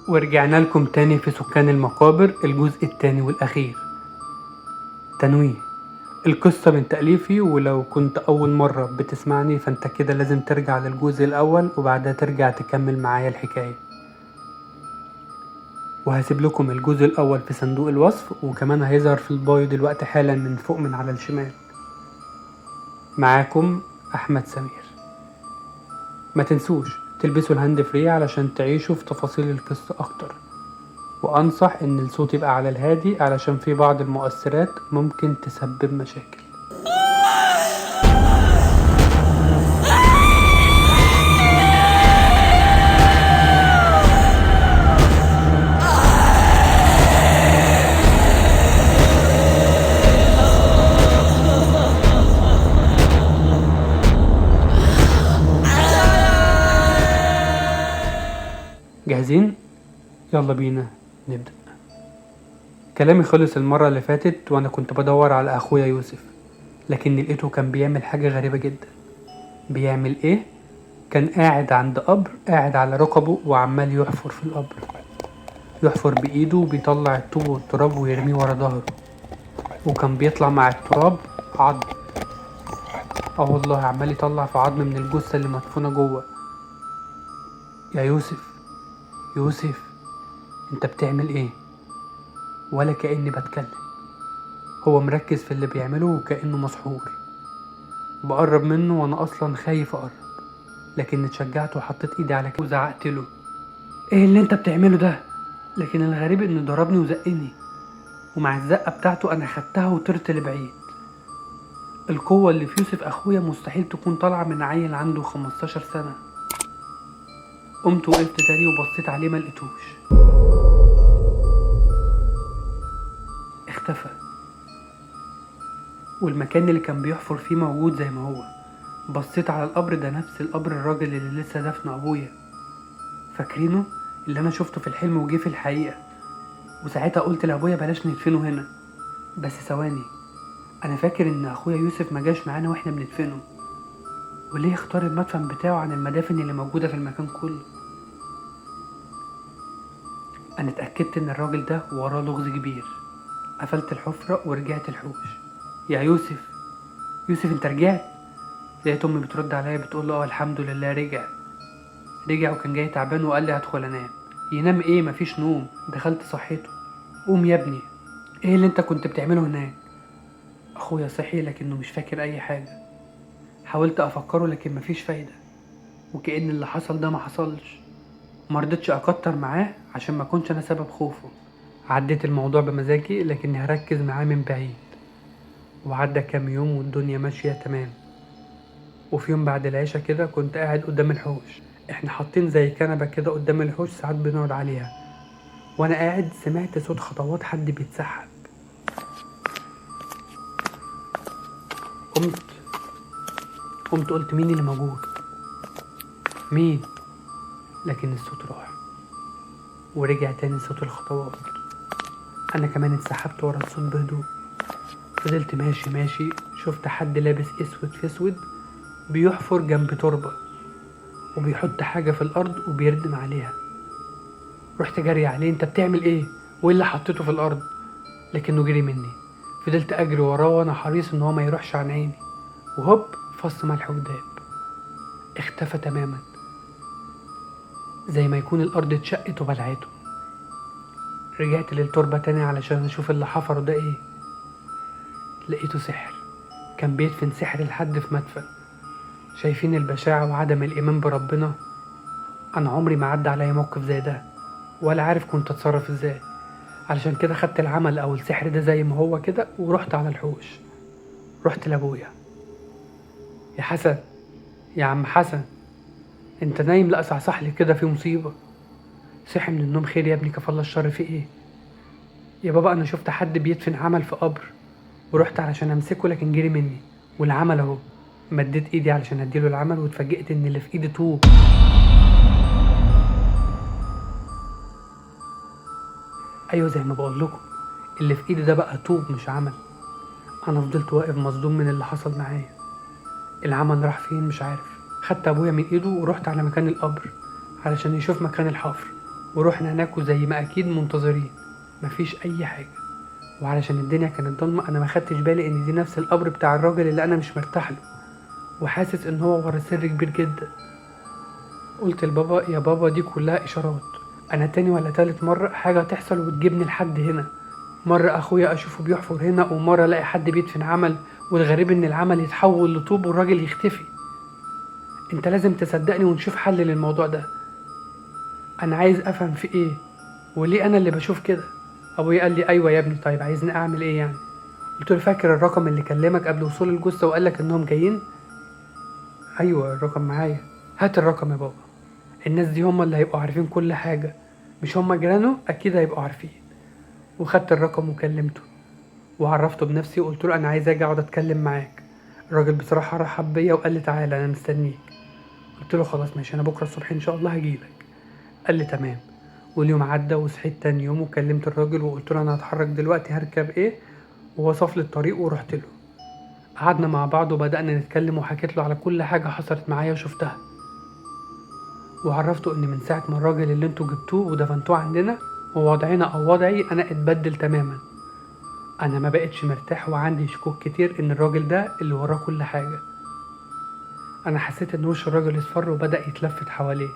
ورجعنا لكم تاني في سكان المقابر الجزء التاني والأخير. تنويه: القصة من تأليفي، ولو كنت أول مرة بتسمعني فأنت كده لازم ترجع للجزء الأول وبعدها ترجع تكمل معايا الحكاية. وهسيب لكم الجزء الأول في صندوق الوصف، وكمان هيظهر في البايو دلوقتي حالا من فوق من على الشمال. معاكم أحمد سمير. ما تنسوش تلبسوا الهاند فري علشان تعيشوا في تفاصيل القصة أكتر، وأنصح إن الصوت يبقى على الهادي علشان في بعض المؤثرات ممكن تسبب مشاكل. جاهزين؟ يلا بينا نبدأ. كلامي خلص المرة اللي فاتت وأنا كنت بدور على أخويا يوسف، لكن لقيته كان بيعمل حاجة غريبة جدا. بيعمل إيه؟ كان قاعد عند قبر، قاعد على ركبه وعمال يحفر في القبر، يحفر بإيده وبيطلع الطوب والتراب ويرميه ورا ظهره، وكان بيطلع مع التراب عظم. والله عمال يطلع في عظم من الجثة اللي مدفونة جوه. يا يوسف، يوسف، انت بتعمل ايه؟ ولا كأني بتكلم. هو مركز في اللي بيعمله وكأنه مسحور. بقرب منه وانا اصلا خايف اقرب، لكن اتشجعت وحطيت ايدي على كتفه وزعقت له: ايه اللي انت بتعمله ده؟ لكن الغريب انه ضربني وزقني، ومع الزقة بتاعته انا خدتها وطرت لبعيد. القوة اللي في يوسف اخويا مستحيل تكون طالعة من عيل عنده 15 سنة. قمت وقفت تاني وبصيت عليه ملقتوش، اختفى. والمكان اللي كان بيحفر فيه موجود زي ما هو. بصيت على القبر ده، نفس القبر الراجل اللي لسه دفن ابويا، فاكرينه؟ اللي انا شفته في الحلم وجه في الحقيقة. وساعتها قلت لابويا بلاش ندفنه هنا. بس ثواني، انا فاكر ان اخويا يوسف ما جاش معانا واحنا بندفنه. وليه اختار المدفن بتاعه عن المدافن اللي موجودة في المكان كله؟ انا اتأكدت ان الراجل ده وراه لغز كبير. قفلت الحفرة ورجعت الحوش. يا يوسف، يوسف انت رجعت؟ لقيت امي بترد عليا بتقول له الحمد لله رجع وكان جاي تعبان وقال لي هدخل انام. ينام ايه؟ مفيش نوم. دخلت صحيته. قوم يا ابني، ايه اللي انت كنت بتعمله هناك؟ اخويا صحي لكنه مش فاكر اي حاجة. حاولت افكره لكن مفيش فايدة، وكأن اللي حصل ده ما حصلش. مرضتش اكتر معاه عشان ما كنتش انا سبب خوفه. عديت الموضوع بمزاجي لكني هركز معاه من بعيد. وعدى كام يوم والدنيا ماشية تمام. وفي يوم بعد العشاء كده كنت قاعد قدام الحوش. احنا حاطين زي كنبة كده قدام الحوش ساعات بنقعد عليها. وانا قاعد سمعت صوت خطوات حد بيتسحب. قمت قلت مين اللي موجود؟ مين؟ لكن الصوت راح ورجع تاني صوت الخطوات. انا كمان اتسحبت ورا الصوت بهدوء. فضلت ماشي، شفت حد لابس اسود في اسود بيحفر جنب تربة وبيحط حاجة في الارض وبيردم عليها. رحت جري عليه: انت بتعمل ايه؟ وايه اللي حطيته في الارض؟ لكنه جري مني. فضلت اجري وراه وانا حريص ان هو ما يروحش عن عيني. وهوب، فص ملح وداب. اختفى تماما، زي ما يكون الارض اتشقت وبلعته. رجعت للتربة تاني علشان اشوف اللي حفره ده ايه. لقيته سحر. كان بيدفن سحر لحد في مدفن. شايفين البشاعة وعدم الإيمان بربنا؟ أنا عمري ما عدى عليا موقف زي ده، ولا عارف كنت أتصرف إزاي. علشان كده خدت العمل أو السحر ده زي ما هو كده ورحت على الحوش. رحت لأبويا: يا حسن، يا عم حسن، انت نايم؟ لا صحصح لي كده، في مصيبة. صحي من النوم. خير يا ابني؟ كفالة الشر، في ايه؟ يا بابا انا شفت حد بيدفن عمل في قبر، ورحت علشان امسكه لكن جري مني. والعمل اهو. مديت ايدي علشان اديله العمل واتفاجئت ان اللي في ايدي طوب. ايوه زي ما بقول لكم، اللي في ايدي ده بقى طوب مش عمل. انا فضلت واقف مصدوم من اللي حصل معايا. العمل راح فين مش عارف. خدت ابويا من ايده ورحت على مكان القبر علشان يشوف مكان الحفر. ورحنا هناك وزي ما اكيد منتظرين مفيش اي حاجة. وعلشان الدنيا كانت ضلمة انا ما خدتش بالي ان دي نفس القبر بتاع الراجل اللي انا مش مرتاح له، وحاسس ان هو ورا سر كبير جدا. قلت لبابا يا بابا دي كلها اشارات، انا تاني ولا تالت مرة حاجة تحصل وتجيبني لحد هنا. مرة اخويا اشوفه بيحفر هنا، ومرة الاقي حد بيدفن عمل، والغريب ان العمل يتحول لطوب والراجل يختفي. انت لازم تصدقني ونشوف حل للموضوع ده، انا عايز افهم في ايه وليه انا اللي بشوف كده. ابويا قال لي ايوه يا ابني، طيب عايزني اعمل ايه يعني؟ قلت له فاكر الرقم اللي كلمك قبل وصول الجثة وقال لك انهم جايين؟ ايوه الرقم معايا. هات الرقم يا بابا، الناس دي هم اللي هيبقوا عارفين كل حاجة، مش هم جيرانه اكيد هيبقوا عارفين. وخدت الرقم وكلمته وعرفته بنفسي وقلت له انا عايز اجي اقعد اتكلم معاك. الراجل بصراحة رحب بيا وقال لي تعالى انا مستنيك. قلت له خلاص ماشي، انا بكرة الصبح ان شاء الله هجيلك. قال لي تمام. واليوم عدى وصحيت تاني يوم وكلمت الراجل وقلت له انا هتحرك دلوقتي هركب ايه، ووصف لي الطريق ورحت له. قعدنا مع بعض وبدأنا نتكلم وحكيت له على كل حاجة حصلت معايا وشفتها، وعرفته ان من ساعة ما الراجل اللي انتوا جبتوه ودفنتوه عندنا ووضعنا او وضعي انا اتبدل تماما. انا ما بقتش مرتاح وعندي شكوك كتير ان الراجل ده اللي وراه كل حاجة. انا حسيت ان وش الراجل اصفر وبدأ يتلفت حواليه،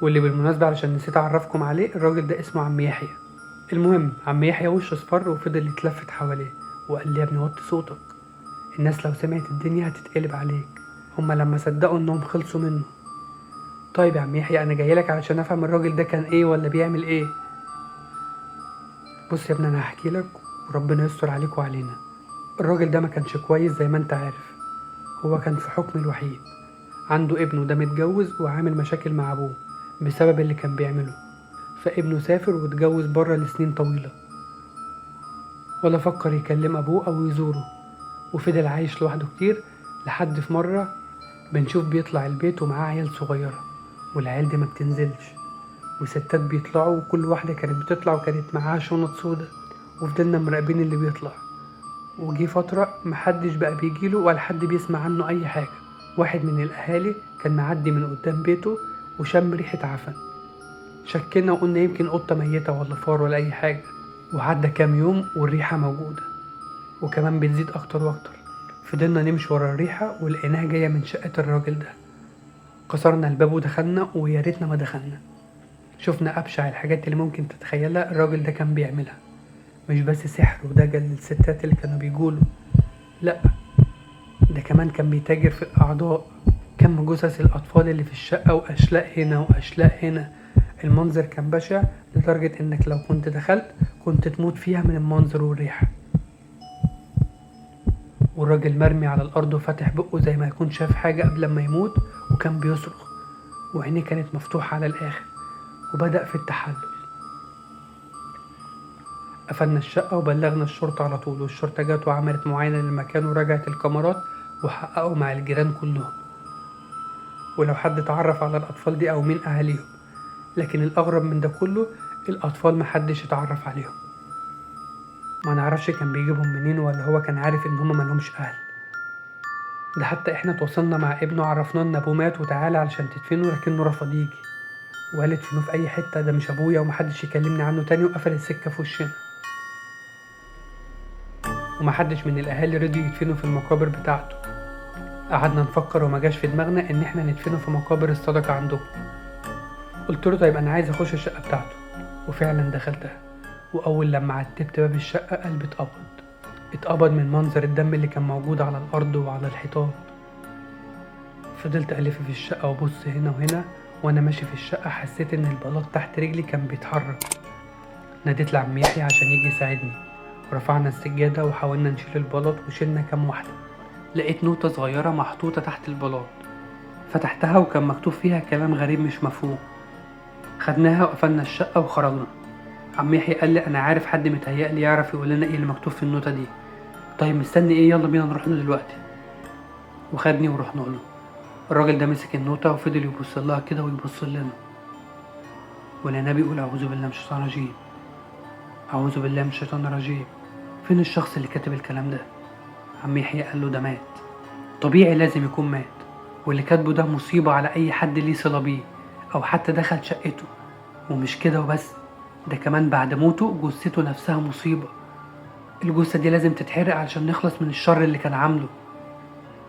واللي بالمناسبة علشان نسيت اعرفكم عليه الراجل ده اسمه عم يحيى. المهم عم يحيى وشه اصفر وفضل يتلفت حواليه وقال لي يا ابني وطي صوتك، الناس لو سمعت الدنيا هتتقلب عليك. هما لما صدقوا انهم خلصوا منه. طيب يا عم يحيى انا جايلك علشان افهم الراجل ده كان ايه ولا بيعمل ايه. بص يا ابني انا هحكي لك وربنا يستر عليك وعلينا. الراجل ده ما كانش كويس زي ما انت عارف، هو كان في حكم الوحيد، عنده ابنه ده متجوز وعامل مشاكل مع ابوه بسبب اللي كان بيعمله، فابنه سافر واتجوز بره لسنين طويلة، ولا فكر يكلم ابوه او يزوره، وفضل عايش لوحده كتير. لحد في مرة بنشوف بيطلع البيت ومعاه عيال صغيرة، والعيال دي ما بتنزلش، وستات بيطلعوا وكل واحدة كانت بتطلع وكانت معاها شنط سودا، وفضلنا مراقبين اللي بيطلع. وجي فترة محدش بقى بيجيله ولا حد بيسمع عنه أي حاجة. واحد من الأهالي كان معدي من قدام بيته وشم ريحة عفن، شكينا وقلنا يمكن قطة ميتة ولا فار ولا أي حاجة. وعدى كام يوم والريحة موجودة وكمان بتزيد أكتر وأكتر. فضلنا نمشي ورا الريحة ولقيناها جاية من شقة الراجل ده. كسرنا الباب ودخلنا ويا ريتنا ما دخلنا. شفنا أبشع الحاجات اللي ممكن تتخيلها الراجل ده كان بيعملها، مش بس سحر ودجل للستات اللي كانوا بيقولوا، لأ ده كمان كان بيتاجر في الأعضاء. كم جثث الأطفال اللي في الشقة وأشلاء هنا وأشلاء هنا. المنظر كان بشع لدرجة إنك لو كنت دخلت كنت تموت فيها من المنظر والريحة. والراجل مرمي على الأرض وفاتح بقه زي ما يكون شاف حاجة قبل ما يموت، وكان بيصرخ وعينيه كانت مفتوحة على الآخر، وبدأ في التحلل. قفلنا الشقة وبلغنا الشرطة على طول، والشرطة جت وعملت معاينة للمكان ورجعت الكاميرات وحققوا مع الجيران كلهم، ولو حد اتعرف على الأطفال دي أو مين أهاليهم. لكن الأغرب من ده كله الأطفال محدش اتعرف عليهم، ما نعرفش كان بيجيبهم منين ولا هو كان عارف إن هما ملهمش أهل. ده حتى إحنا تواصلنا مع ابنه عرفناه إن أبوه مات وتعالى علشان تدفنه، لكنه رفض يجي وقال ادفنوه في أي حتة، ده مش أبويا ومحدش يكلمني عنه تاني، وقفل السكة في وشنا. ومحدش من الأهالي رضي يدفنه في المقابر بتاعته. قعدنا نفكر وما جاش في دماغنا إن إحنا ندفنه في مقابر الصدقة عندكم. قلت له طيب أنا عايز أخش الشقة بتاعته، وفعلا دخلتها. وأول لما عتبت باب الشقة قلبي اتقبض من منظر الدم اللي كان موجود على الأرض وعلى الحيطان. فضلت ألف في الشقة وأبص هنا وهنا، وأنا ماشي في الشقة حسيت إن البلاط تحت رجلي كان بيتحرك. ناديت لعم يحيى عشان يجي يساعدني، ورفعنا السجادة وحاولنا نشيل البلاط وشيلنا كام واحدة. لقيت نوتة صغيرة محطوطة تحت البلاط، فتحتها وكان مكتوب فيها كلام غريب مش مفهوم. خدناها وقفلنا الشقة وخرجنا. عم يحيى قال لي أنا عارف حد متهيألي يعرف يقول لنا إيه اللي مكتوب في النوتة دي. طيب مستني إيه، يلا بينا نروح له دلوقتي. وخدني ورحنا له. الراجل ده مسك النوتة وفضل يبص لها كده ويبص لنا، ولقيناه بيقول أعوذ بالله من الشيطان الرجيم، أعوذ بالله من الشيطان الرجيم. فين الشخص اللي كاتب الكلام ده؟ عم يحيى قال له ده مات، طبيعي لازم يكون مات، واللي كاتبه ده مصيبة على أي حد ليه صلة بيه أو حتى دخل شقته. ومش كده وبس، ده كمان بعد موته جثته نفسها مصيبة. الجثة دي لازم تتحرق علشان نخلص من الشر اللي كان عامله.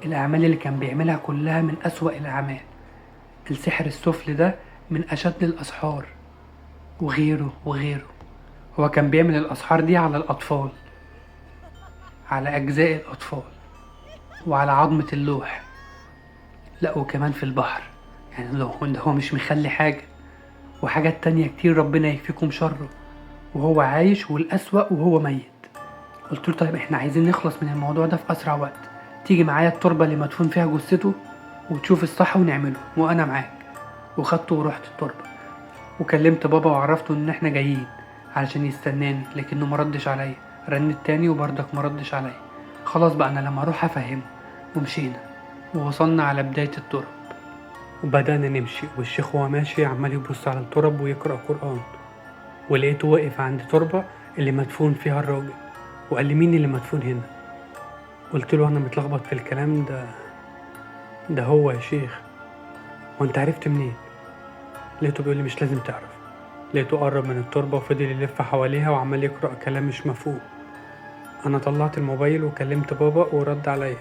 الأعمال اللي كان بيعملها كلها من أسوأ الأعمال. السحر السفلي ده من أشد الأسحار، وغيره وغيره. هو كان بيعمل الأسحار دي على الأطفال، على أجزاء الأطفال، وعلى عظمة اللوح، لا وكمان في البحر. يعني ده هو مش مخلي حاجة، وحاجات تانية كتير ربنا يكفيكم شره، وهو عايش، والأسوأ وهو ميت. قلت له طيب احنا عايزين نخلص من الموضوع ده في أسرع وقت، تيجي معايا التربة اللي مدفون فيها جثته وتشوف الصح ونعمله، وأنا معاك. وخدته ورحت التربة، وكلمت بابا وعرفته ان احنا جايين علشان يستناني، لكنه مردش عليا. رنت تاني وبرضك مردش عليا. خلاص بقى انا لما اروح افهمه. ومشينا ووصلنا على بداية الترب، وبدأنا نمشي، والشيخ وهو ماشي عمال يبص على الترب ويقرأ قرآن. ولقيته واقف عند تربة اللي مدفون فيها الراجل، وقال لي مين اللي مدفون هنا؟ قلت له انا متلخبط في الكلام ده هو يا شيخ. وانت عرفت منين؟ لقيته بيقول لي مش لازم تعرف. لقيته قرب من التربة وفضل يلف حواليها وعمال يقرأ كلام مش مفهوم. أنا طلعت الموبايل وكلمت بابا ورد عليا.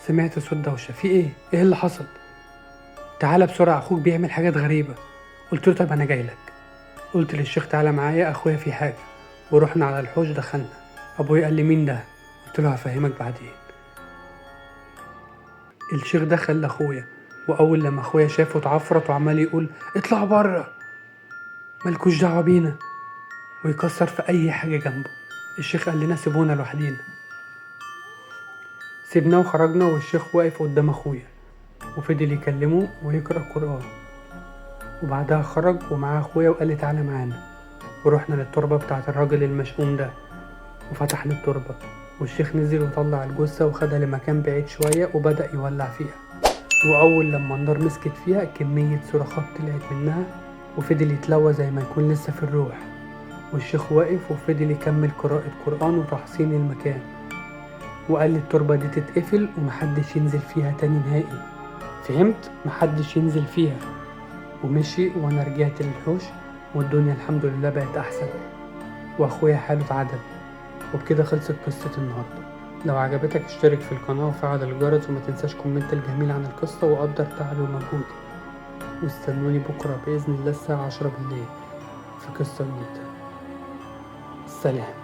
سمعت صوت دوشة، في إيه اللي حصل؟ تعالى بسرعة أخوك بيعمل حاجات غريبة. قلت له طيب أنا جايلك. قلت للشيخ تعالى معايا أخويا في حاجة، ورحنا على الحوش دخلنا. أبويا قال لي مين ده؟ قلت له هفهمك بعدين. الشيخ دخل لأخويا، وأول لما أخويا شافه اتعفرت وعمال يقول اطلع بره، ملكوش دعوة بينا، ويكسر في أي حاجة جنبه. الشيخ قال لنا سيبونا لوحدينا. سيبناه وخرجنا، والشيخ واقف قدام أخويا وفضل يكلمه ويقرأ قرآن. وبعدها خرج ومعاه أخويا وقال لي تعالى معانا. ورحنا للتربة بتاعة الراجل المشؤوم ده، وفتحنا التربة، والشيخ نزل وطلع الجثة وخدها لمكان بعيد شوية وبدأ يولع فيها. وأول لما النار مسكت فيها كمية صراخات طلعت منها، وفضل يتلوى زي ما يكون لسه في الروح. والشيخ واقف وفضل يكمل قراءة قرآن وتحصين المكان، وقال لي التربة دي تتقفل ومحدش ينزل فيها تاني نهائي. فهمت؟ محدش ينزل فيها. ومشي، وانا رجعت للحوش، والدنيا الحمد لله بقت احسن، واخويا حاله اتعدل. وبكده خلصت قصة النهاردة. لو عجبتك اشترك في القناة وفعل الجرس، وما تنساش كومنت الجميل عن القصة وقدر تعبي ومجهودي. واستنوني بكرة بإذن الله الساعة 10 بالليل في قصة جديدة. سلام.